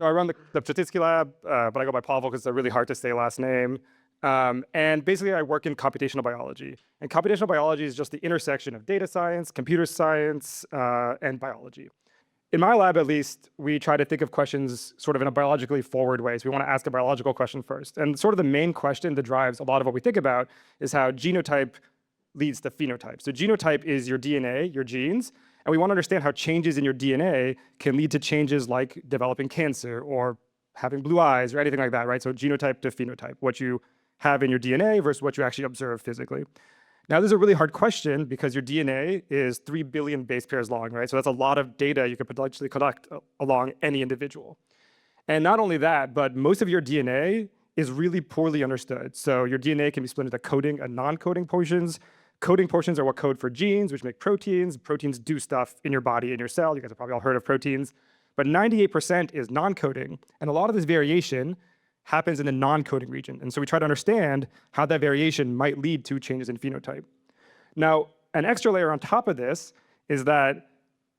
I run the Przytycki lab, but I go by Pawel because it's a really hard to say last name. And basically, I work in computational biology. And computational biology is just the intersection of data science, computer science, and biology. In my lab, at least, we try to think of questions sort of in a biologically forward way. So we want to ask a biological question first. And sort of the main question that drives a lot of what we think about is how genotype leads to phenotype. So genotype is your DNA, your genes, and we want to understand how changes in your DNA can lead to changes like developing cancer or having blue eyes or anything like that, right? So genotype to phenotype, what you have in your DNA versus what you actually observe physically. Now, this is a really hard question because your DNA is 3 billion base pairs long, right? So that's a lot of data you could potentially collect along any individual. And not only that, but most of your DNA is really poorly understood. So your DNA can be split into coding and non-coding portions. Coding portions are what code for genes, which make proteins. Proteins do stuff in your body, in your cell. You guys have probably all heard of proteins. But 98% is non-coding. And a lot of this variation happens in the non-coding region. And so we try to understand how that variation might lead to changes in phenotype. Now, an extra layer on top of this is that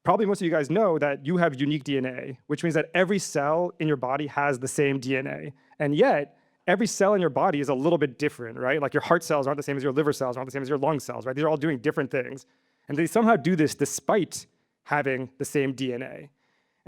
probably most of you guys know that you have unique DNA, which means that every cell in your body has the same DNA. And yet, every cell in your body is a little bit different, right? Like your heart cells aren't the same as your liver cells, aren't the same as your lung cells, right? These are all doing different things. And they somehow do this despite having the same DNA.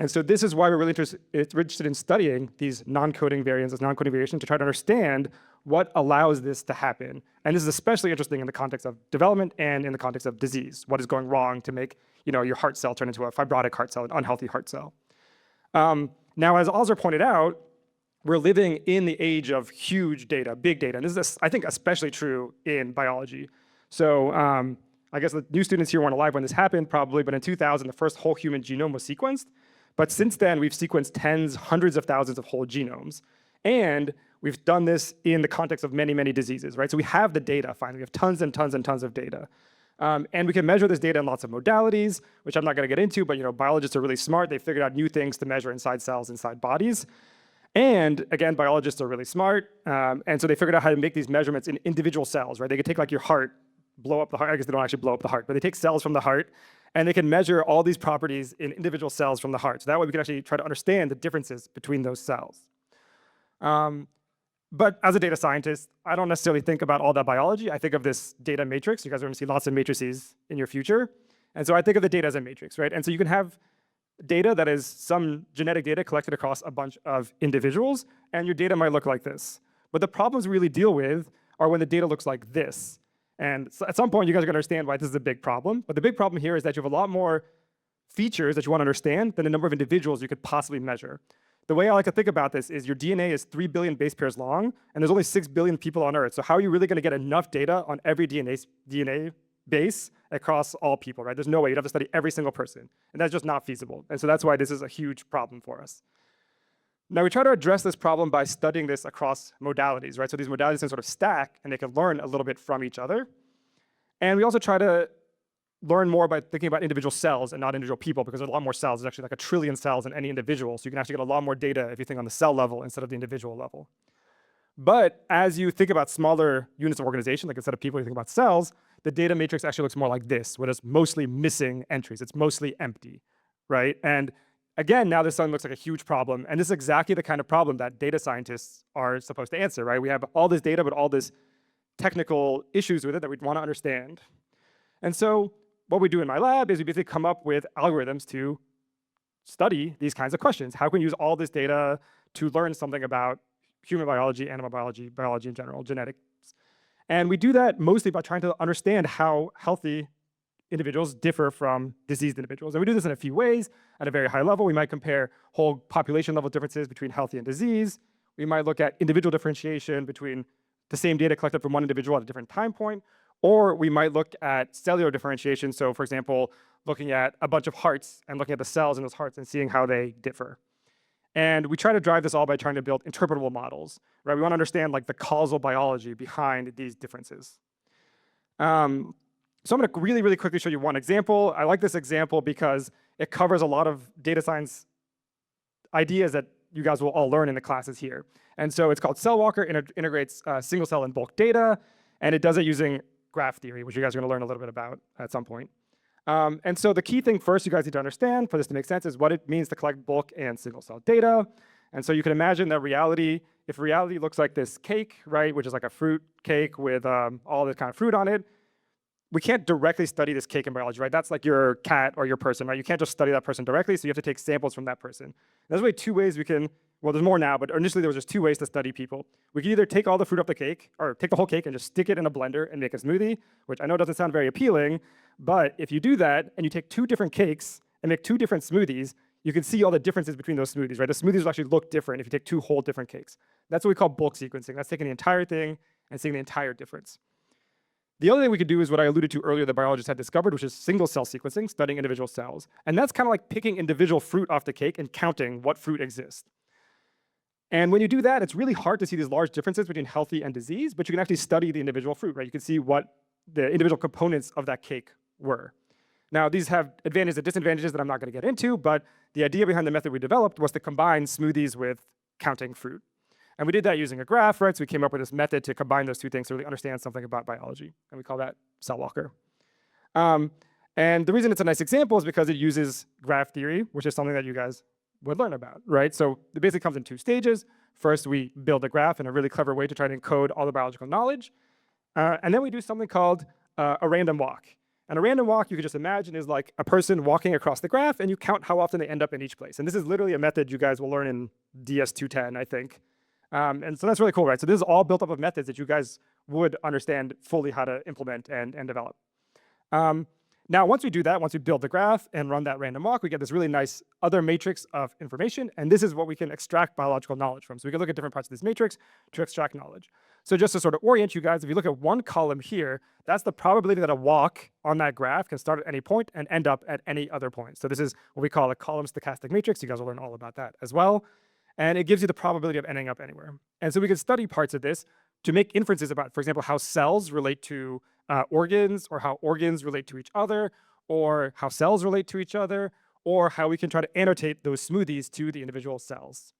And so this is why we're really interested in studying these non-coding variants, this non-coding variation, to try to understand what allows this to happen. And this is especially interesting in the context of development and in the context of disease. What is going wrong to make your heart cell turn into a fibrotic heart cell, an unhealthy heart cell? Now, as Ozzer pointed out, we're living in the age of huge data, big data. And this is, I think, especially true in biology. So I guess the new students here weren't alive when this happened, probably, but in 2000, the first whole human genome was sequenced. But since then, we've sequenced tens, hundreds of thousands of whole genomes. And we've done this in the context of many, many diseases, right? So we have the data, finally. We have tons and tons and tons of data. And we can measure this data in lots of modalities, which I'm not going to get into, but biologists are really smart. They figured out new things to measure inside cells, inside bodies. And again, biologists are really smart. And so they figured out how to make these measurements in individual cells, right? They could take like your heart, blow up the heart. I guess they don't actually blow up the heart, but they take cells from the heart and they can measure all these properties in individual cells from the heart. So that way we can actually try to understand the differences between those cells. But as a data scientist, I don't necessarily think about all that biology. I think of this data matrix. You guys are going to see lots of matrices in your future. And so I think of the data as a matrix, right? And so you can have data that is some genetic data collected across a bunch of individuals, and your data might look like this. But the problems we really deal with are when the data looks like this. And so at some point, you guys are going to understand why this is a big problem. But the big problem here is that you have a lot more features that you want to understand than the number of individuals you could possibly measure. The way I like to think about this is your DNA is 3 billion base pairs long, and there's only 6 billion people on Earth. So how are you really going to get enough data on every DNA base across all people, right? There's no way. You'd have to study every single person, and that's just not feasible. And so that's why this is a huge problem for us. Now, we try to address this problem by studying this across modalities, right? So these modalities can sort of stack, and they can learn a little bit from each other. And we also try to learn more by thinking about individual cells and not individual people, because there's a lot more cells. There's actually like 1 trillion cells in any individual. So you can actually get a lot more data if you think on the cell level instead of the individual level. But as you think about smaller units of organization, like instead of people, you think about cells, the data matrix actually looks more like this, where it's mostly missing entries. It's mostly empty, right? And again, now this suddenly looks like a huge problem. And this is exactly the kind of problem that data scientists are supposed to answer, right? We have all this data, but all this technical issues with it that we want to understand. And so what we do in my lab is we basically come up with algorithms to study these kinds of questions. How can we use all this data to learn something about human biology, animal biology, biology in general, genetics? And we do that mostly by trying to understand how healthy individuals differ from diseased individuals. And we do this in a few ways. At a very high level, we might compare whole population level differences between healthy and disease. We might look at individual differentiation between the same data collected from one individual at a different time point. Or we might look at cellular differentiation. So for example, looking at a bunch of hearts and looking at the cells in those hearts and seeing how they differ. And we try to drive this all by trying to build interpretable models, right? We want to understand like the causal biology behind these differences. So I'm going to really, really quickly show you one example. I like this example because it covers a lot of data science ideas that you guys will all learn in the classes here. And so it's called CellWalker. It integrates single cell and bulk data, and it does it using graph theory, which you guys are going to learn a little bit about at some point. And so the key thing first you guys need to understand for this to make sense is what it means to collect bulk and single cell data. And so you can imagine that reality, if reality looks like this cake, right, which is like a fruit cake with all this kind of fruit on it, we can't directly study this cake in biology, right? That's like your cat or your person, right? You can't just study that person directly, so you have to take samples from that person. There's really two ways we can, well, there's more now, but initially there was just two ways to study people. We can either take all the fruit off the cake, or take the whole cake and just stick it in a blender and make a smoothie, which I know doesn't sound very appealing, but if you do that and you take two different cakes and make two different smoothies, you can see all the differences between those smoothies, right? The smoothies will actually look different if you take two whole different cakes. That's what we call bulk sequencing. That's taking the entire thing and seeing the entire difference. The other thing we could do is what I alluded to earlier that biologists had discovered, which is single cell sequencing, studying individual cells. And that's kind of like picking individual fruit off the cake and counting what fruit exists. And when you do that, it's really hard to see these large differences between healthy and disease, but you can actually study the individual fruit, right? You can see what the individual components of that cake were. Now, these have advantages and disadvantages that I'm not going to get into, but the idea behind the method we developed was to combine smoothies with counting fruit. And we did that using a graph, right? So we came up with this method to combine those two things to really understand something about biology. And we call that cell walker. And the reason it's a nice example is because it uses graph theory, which is something that you guys would learn about, right? So it basically comes in two stages. First, we build a graph in a really clever way to try to encode all the biological knowledge. And then we do something called a random walk. And a random walk, you could just imagine, is like a person walking across the graph, and you count how often they end up in each place. And this is literally a method you guys will learn in DS 210, I think. And so that's really cool, right? So this is all built up of methods that you guys would understand fully how to implement and develop. Now, once we do that, once we build the graph and run that random walk, we get this really nice other matrix of information. And this is what we can extract biological knowledge from. So we can look at different parts of this matrix to extract knowledge. So just to sort of orient you guys, if you look at one column here, that's the probability that a walk on that graph can start at any point and end up at any other point. So this is what we call a column stochastic matrix. You guys will learn all about that as well. And it gives you the probability of ending up anywhere. And so we can study parts of this to make inferences about, for example, how cells relate to organs, or how organs relate to each other, or how cells relate to each other, or how we can try to annotate those smoothies to the individual cells.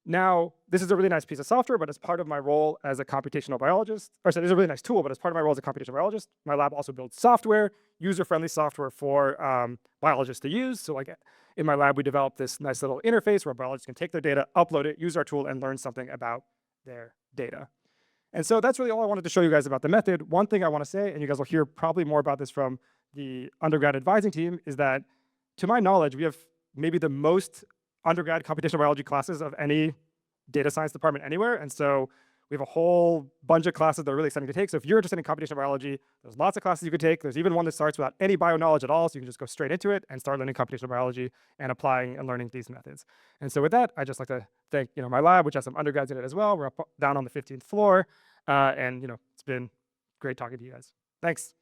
Now, this is a really nice piece of software, but as part of my role as a computational biologist, or sorry, it's a really nice tool, but as part of my role as a computational biologist, my lab also builds software, user-friendly software for biologists to use. So like in my lab, we developed this nice little interface where biologists can take their data, upload it, use our tool, and learn something about their data. And so that's really all I wanted to show you guys about the method. One thing I want to say, and you guys will hear probably more about this from the undergrad advising team, is that to my knowledge, we have maybe the most undergrad computational biology classes of any data science department anywhere. And so we have a whole bunch of classes that are really exciting to take. So if you're interested in computational biology, there's lots of classes you could take. There's even one that starts without any bio knowledge at all. So you can just go straight into it and start learning computational biology and applying and learning these methods. And so with that, I'd just like to thank my lab, which has some undergrads in it as well. We're up down on the 15th floor. And it's been great talking to you guys. Thanks.